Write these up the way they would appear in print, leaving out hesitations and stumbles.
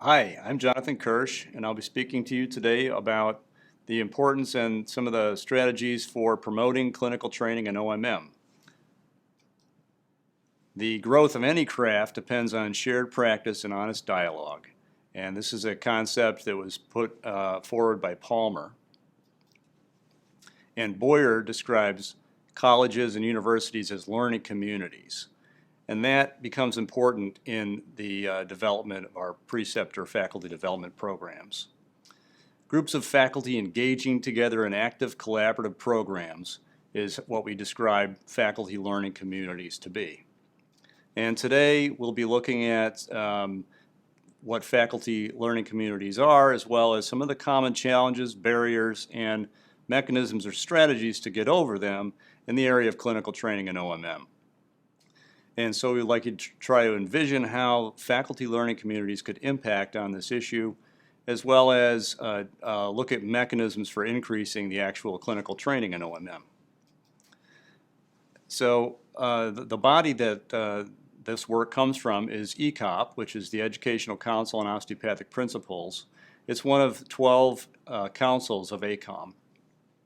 Hi, I'm Jonathan Kirsch, and I'll be speaking to you today about the importance and some of the strategies for promoting clinical training in OMM. The growth of any craft depends on shared practice and honest dialogue, and this is a concept that was put forward by Palmer. And Boyer describes colleges and universities as learning communities. And that becomes important in the development of our preceptor faculty development programs. Groups of faculty engaging together in active collaborative programs is what we describe faculty learning communities to be. And today we'll be looking at what faculty learning communities are, as well as some of the common challenges, barriers, and mechanisms or strategies to get over them in the area of clinical training in OMM. And so we'd like to try to envision how faculty learning communities could impact on this issue, as well as look at mechanisms for increasing the actual clinical training in OMM. So the body that this work comes from is ECOP, which is the Educational Council on Osteopathic Principles. It's one of 12 councils of ACOM.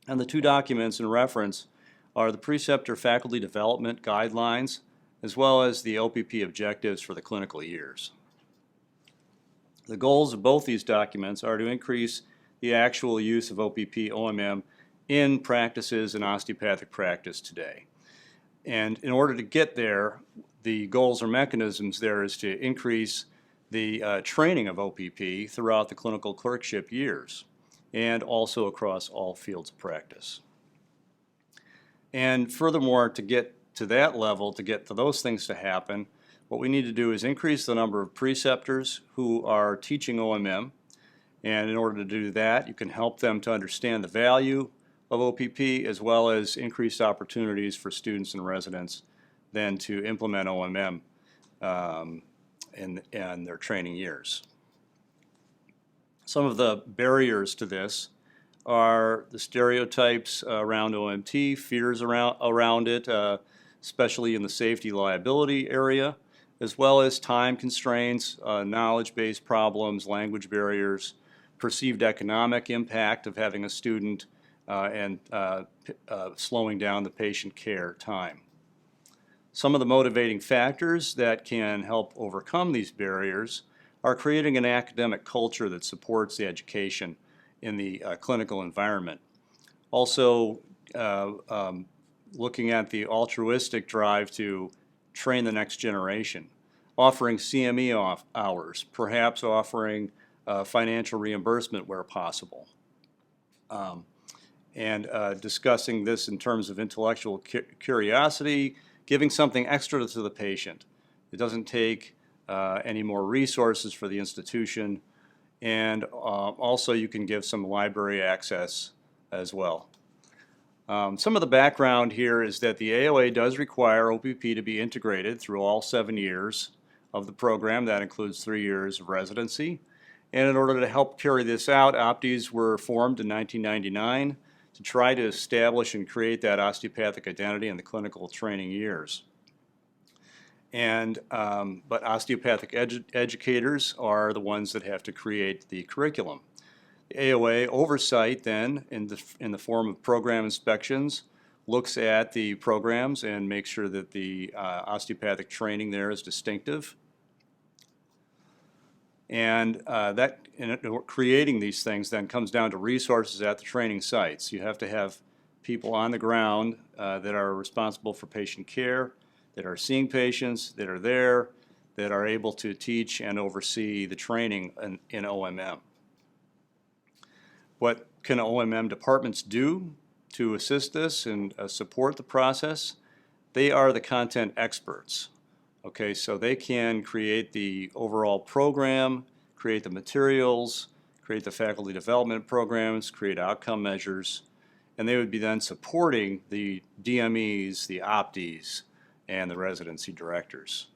And the two documents in reference are the Preceptor Faculty Development Guidelines, as well as the OPP Objectives for the clinical years. The goals of both these documents are to increase the actual use of OPP OMM in practices in osteopathic practice today. And in order to get there, the goals or mechanisms there is to increase the training of OPP throughout the clinical clerkship years and also across all fields of practice. And furthermore, to get to that level, to get to those things to happen, what we need to do is increase the number of preceptors who are teaching OMM. And in order to do that, you can help them to understand the value of OPP, as well as increased opportunities for students and residents then to implement OMM in their training years. Some of the barriers to this are the stereotypes around OMT, fears around it, especially in the safety liability area, as well as time constraints, knowledge-based problems, language barriers, perceived economic impact of having a student, and slowing down the patient care time. Some of the motivating factors that can help overcome these barriers are creating an academic culture that supports the education in the clinical environment. Also, looking at the altruistic drive to train the next generation, offering CME hours, perhaps offering financial reimbursement where possible, and discussing this in terms of intellectual curiosity, giving something extra to the patient. It doesn't take any more resources for the institution, and also you can give some library access as well. Some of the background here is that the AOA does require OPP to be integrated through all 7 years of the program. That includes 3 years of residency. And in order to help carry this out, OPTEs were formed in 1999 to try to establish and create that osteopathic identity in the clinical training years. And, but osteopathic educators are the ones that have to create the curriculum. The AOA Oversight then, in the form of program inspections, looks at the programs and makes sure that the osteopathic training there is distinctive. And creating these things then comes down to resources at the training sites. You have to have people on the ground that are responsible for patient care, that are seeing patients, that are there, that are able to teach and oversee the training in OMM. What can OMM departments do to assist this and support the process? They are the content experts. Okay, so they can create the overall program, create the materials, create the faculty development programs, create outcome measures, and they would be then supporting the DMEs, the OPTEs, and the residency directors.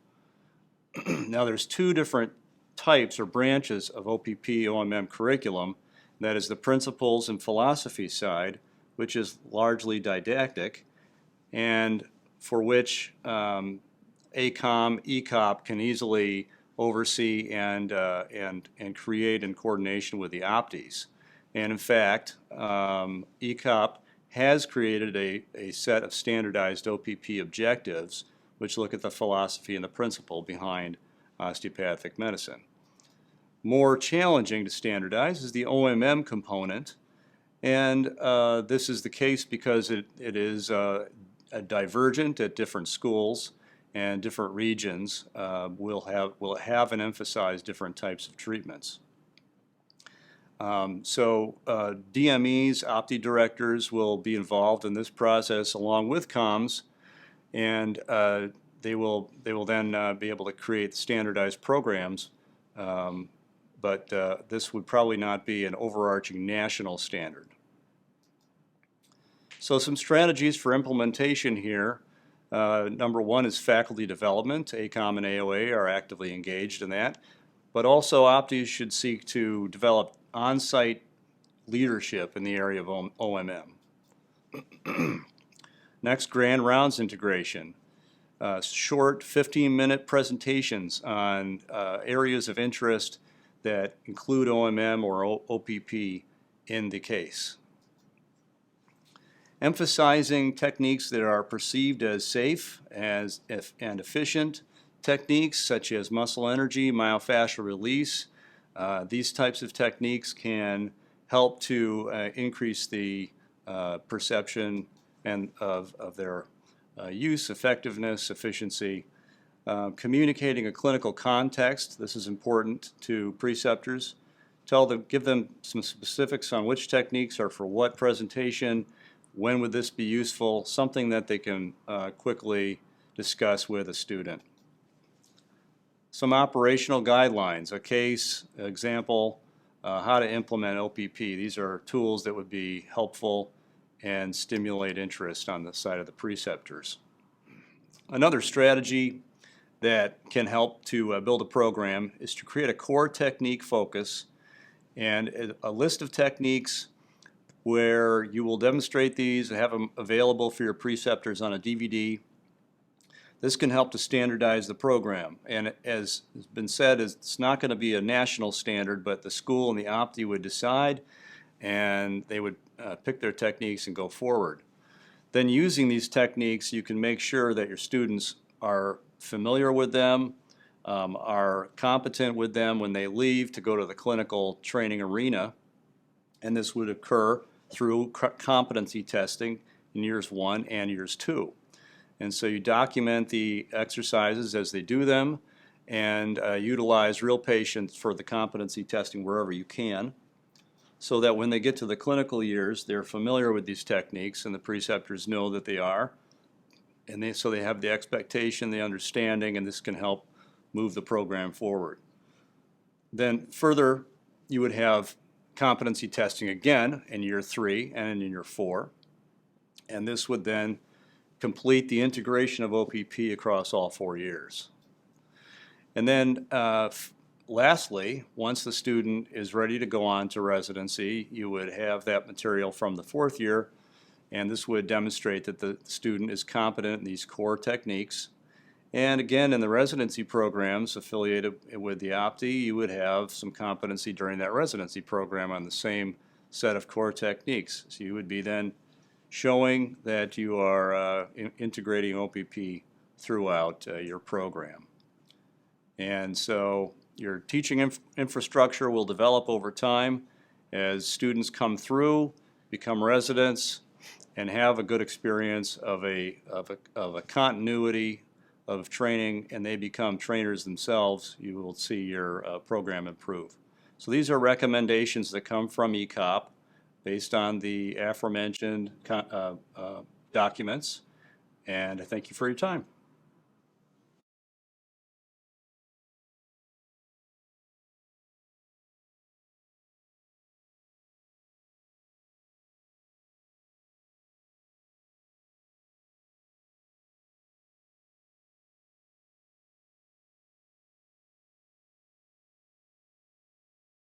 Now there's two different types or branches of OPP OMM curriculum. That is the principles and philosophy side, which is largely didactic, and for which ACOM, ECOP can easily oversee and create in coordination with the OPTEs. And in fact, ECOP has created a set of standardized OPP objectives which look at the philosophy and the principle behind osteopathic medicine. More challenging to standardize is the OMM component, and this is the case because it is divergent at different schools, and different regions will have and emphasize different types of treatments. DMEs, OPTE directors will be involved in this process along with comms, and they will then be able to create standardized programs, but this would probably not be an overarching national standard. So some strategies for implementation here. Number one is faculty development. ACOM and AOA are actively engaged in that. But also OPTEs should seek to develop on-site leadership in the area of OMM. Next, grand rounds integration. Short 15-minute presentations on areas of interest that include OMM or OPP in the case. Emphasizing techniques that are perceived as safe and efficient techniques such as muscle energy, myofascial release. These types of techniques can help to increase the perception of their use, effectiveness, efficiency. Communicating a clinical context, this is important to preceptors. Give them some specifics on which techniques are for what presentation, when would this be useful, something that they can quickly discuss with a student. Some operational guidelines, a case, example, how to implement OPP. These are tools that would be helpful and stimulate interest on the side of the preceptors. Another strategy that can help to build a program is to create a core technique focus and a list of techniques where you will demonstrate these and have them available for your preceptors on a DVD. This can help to standardize the program, and as has been said, it's not going to be a national standard, but the school and the OPTE would decide, and they would pick their techniques and go forward. Then using these techniques, you can make sure that your students are familiar with them, are competent with them when they leave to go to the clinical training arena, and this would occur through competency testing in years 1 and years 2. And so you document the exercises as they do them and utilize real patients for the competency testing wherever you can, so that when they get to the clinical years, they're familiar with these techniques and the preceptors know that they are, and so they have the expectation, the understanding, and this can help move the program forward. Then further, you would have competency testing again in year 3 and in year 4, and this would then complete the integration of OPP across all 4 years. And then lastly, once the student is ready to go on to residency, you would have that material from the 4th year, and this would demonstrate that the student is competent in these core techniques. And again, in the residency programs affiliated with the OPTE, you would have some competency during that residency program on the same set of core techniques. So you would be then showing that you are integrating OPP throughout your program. And so your teaching infrastructure will develop over time as students come through, become residents, and have a good experience of a continuity of training, and they become trainers themselves. You will see your program improve. So these are recommendations that come from ECOP based on the aforementioned documents, and I thank you for your time.